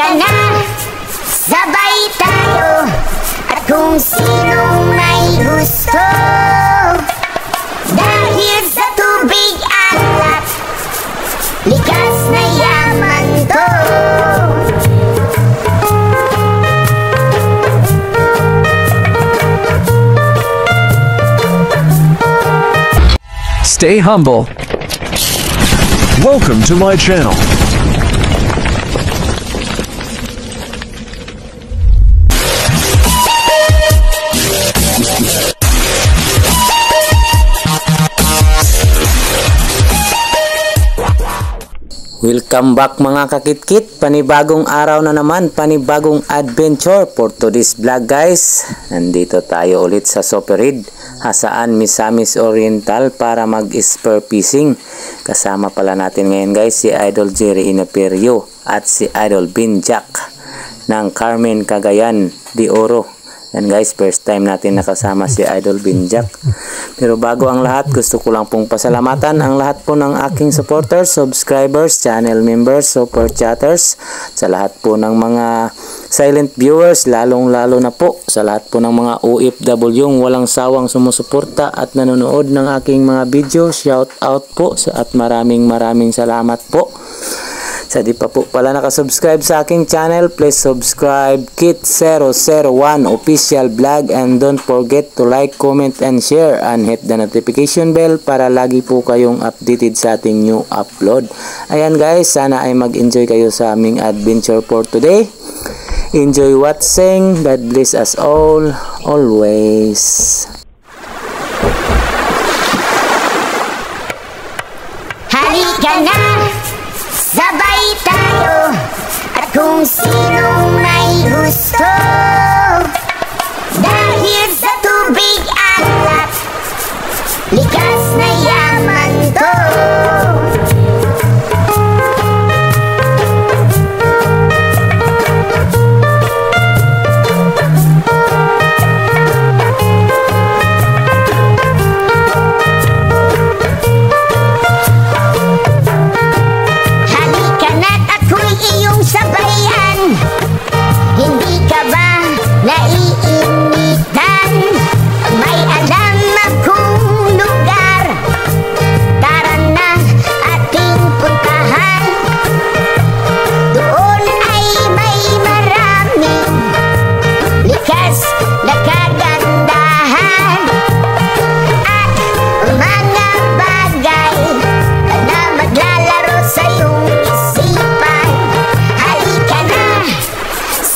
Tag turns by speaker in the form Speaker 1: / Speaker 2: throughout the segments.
Speaker 1: Halika na, sabay tayo, at kung sinong may gusto, dahil sa tubig alat, likas na yaman to.
Speaker 2: Stay humble. Welcome to my channel.
Speaker 3: Welcome back mga kakitkit, panibagong araw na naman, panibagong adventure for today's vlog guys. Nandito tayo ulit sa Soperid, Hasaan, Misamis Oriental para mag-spear fishing. Kasama pala natin ngayon guys si Idol Jerry Inaperio at si Idol Binjak ng Carmen Cagayan de Oro. Yan guys, first time natin nakasama si Idol Binjak. Pero bago ang lahat, gusto ko lang pong pasalamatan ang lahat po ng aking supporters, subscribers, channel members, super chatters, sa lahat po ng mga silent viewers, lalong-lalo na po sa lahat po ng mga OFW walang sawang sumusuporta at nanonood ng aking mga video. Shout out po at maraming salamat po. Sa di pa po pala nakasubscribe sa aking channel, please subscribe Kit001 official vlog, and don't forget to like, comment, and share, and hit the notification bell para lagi po kayong updated sa ating new upload. Ayan guys, sana ay mag-enjoy kayo sa aming adventure for today. Enjoy watching. God bless us all, always.
Speaker 1: Halika na, sabay tayo, at kung sinong may gusto, dahil sa tubig alat, likas na yaman to. Sabayan, hindi ka ba naiinitan? May alam akong lugar, tara na ating puntahan. Doon ay may maraming likas na kagandahan at mga bagay na maglalaro sa iyong isipan.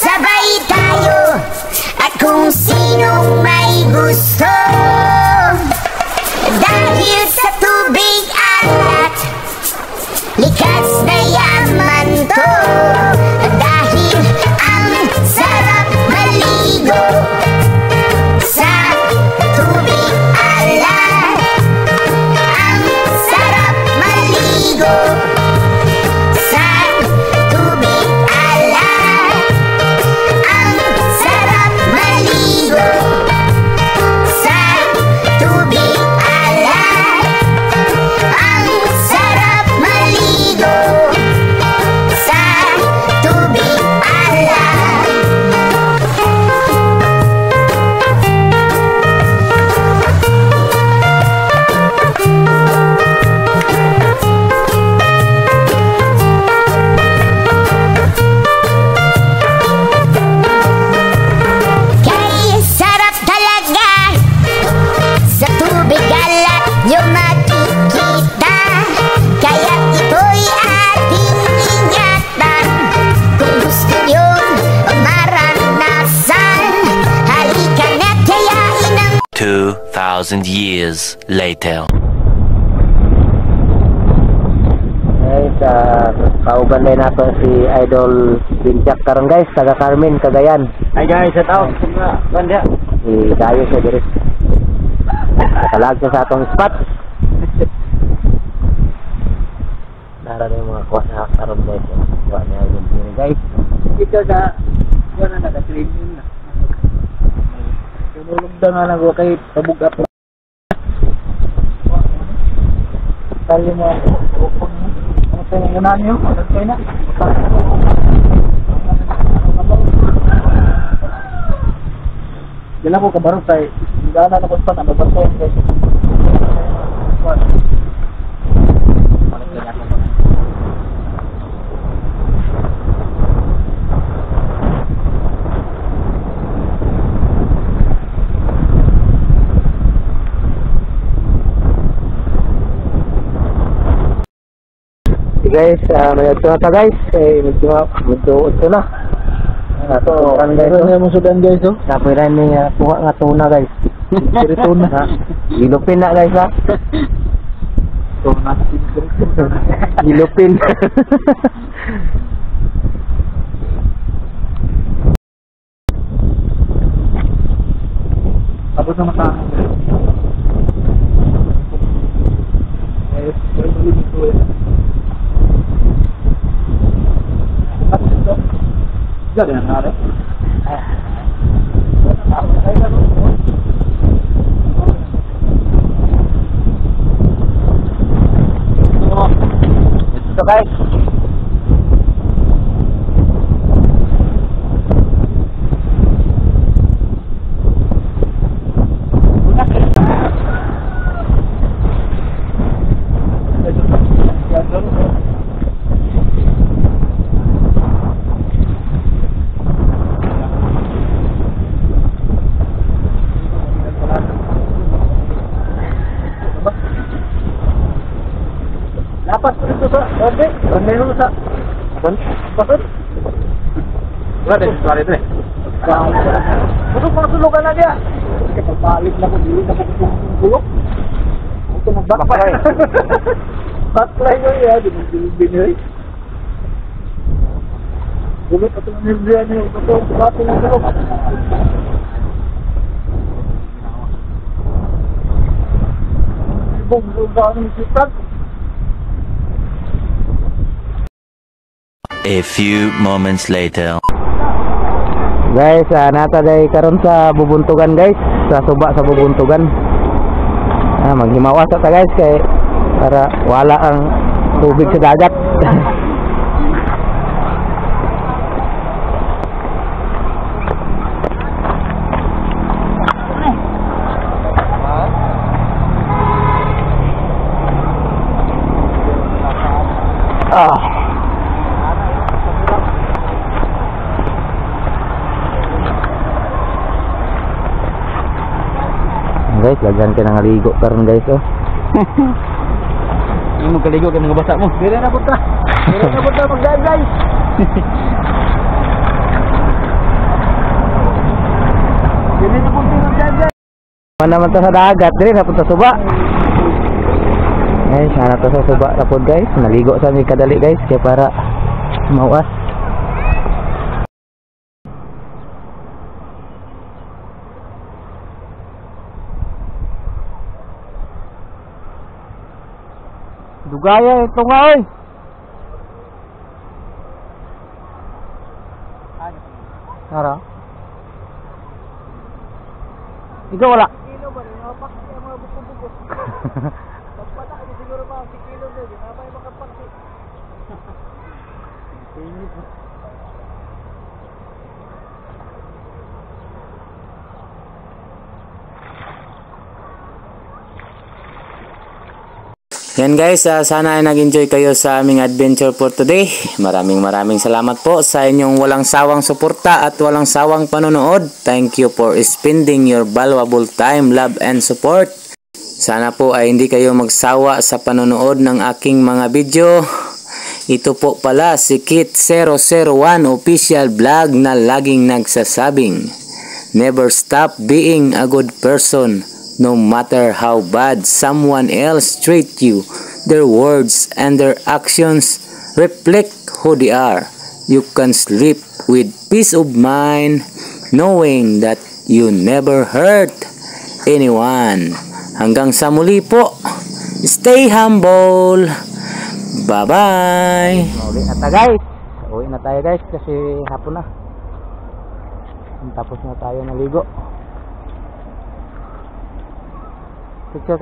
Speaker 1: Sabay tayo, at kung sinong may gusto, dahil sa tubig alat, likas na yaman to. Dahil ang sarap maligo sa tubig alat, ang sarap maligo sa tubig alat, ang sarap maligo sa tubig alat, ang sarap maligo sa tubig alat. Kaya sarap talaga sa tubig alat yung makikita. Kaya ito'y ating ingatan kung gusto nyo'y maranasan. Halika na't kayain ang
Speaker 4: 2,000 years later.
Speaker 3: Guys, kauban din nato si Idol Binjak karon guys, taga Carmen Cagayan.
Speaker 5: Hi guys, shout out sa banda.
Speaker 3: Si Dayo siya diri. Nakalag siya sa atong spot. Nara na yung mga kuha na karon guys. Kuha na yung guys.
Speaker 5: Ito sa wala na ka-training na. Tinulog na nga lang kay pabuga po. Tali mo ako. Ano tayo unan niyo? Ano tayo na? Kailan ko kabarot tayo. Gana na ko pa na babato. Guys, may ito na guys. Medyo ito na. Ito, guys. Ano mo sudan guys, oh? Napiran niya kuha nga tuna guys. Siri tuna. Gilupin na guys, ha? Tuna. Gilupin. Abot na mata. Jadi yang ada. Itu guys. Lapas itu sa, oke, dulu sa, pasut. Wala din, suara itu. Masuk lukan aja. Balik na ko dito, bulok. Ito magbakplay. Backplay ko ya, binili. Bulok ito ng nilbiya niyo, ito bato ng bulok. Bung sa anong sipat.
Speaker 4: A few moments later.
Speaker 5: Guys, nata day karon sa bubuntugan guys, sa suba sa bubuntugan. Maghimawas ta guys kay para wala ang tubig sa dagat. Guys, lagyan ka ng ligo karon guys, oh.
Speaker 3: Hindi mo kaligo ka ng basa mo.
Speaker 5: Dire na punta. Dire na punta magdaan guys. Dire na punta magdaan guys. Mana man ta sa dagat, dire na punta suba. Guys, sana to sa suba rapod guys. Naligo sa mi kadali guys kay para mawas. Dugaya ito nga oy. Tara. Ikaw wala. Kilo ba rin? Napak siya mga bukong-bukong. Pagpata kasi siguro mga si kilo na yun. Namay makapakti.
Speaker 3: Yan guys, sana ay nag-enjoy kayo sa aming adventure for today. Maraming salamat po sa inyong walang sawang suporta at walang sawang panonood. Thank you for spending your valuable time, love and support. Sana po ay hindi kayo magsawa sa panonood ng aking mga video. Ito po pala si Kit001 official vlog na laging nagsasabing, never stop being a good person. No matter how bad someone else treat you, their words and their actions reflect who they are. You can sleep with peace of mind knowing that you never hurt anyone. Hanggang sa muli po. Stay humble. Bye-bye.
Speaker 5: Uwi na tayo guys. Uwi na tayo guys kasi hapon na. Tapos na tayo naligo. Picture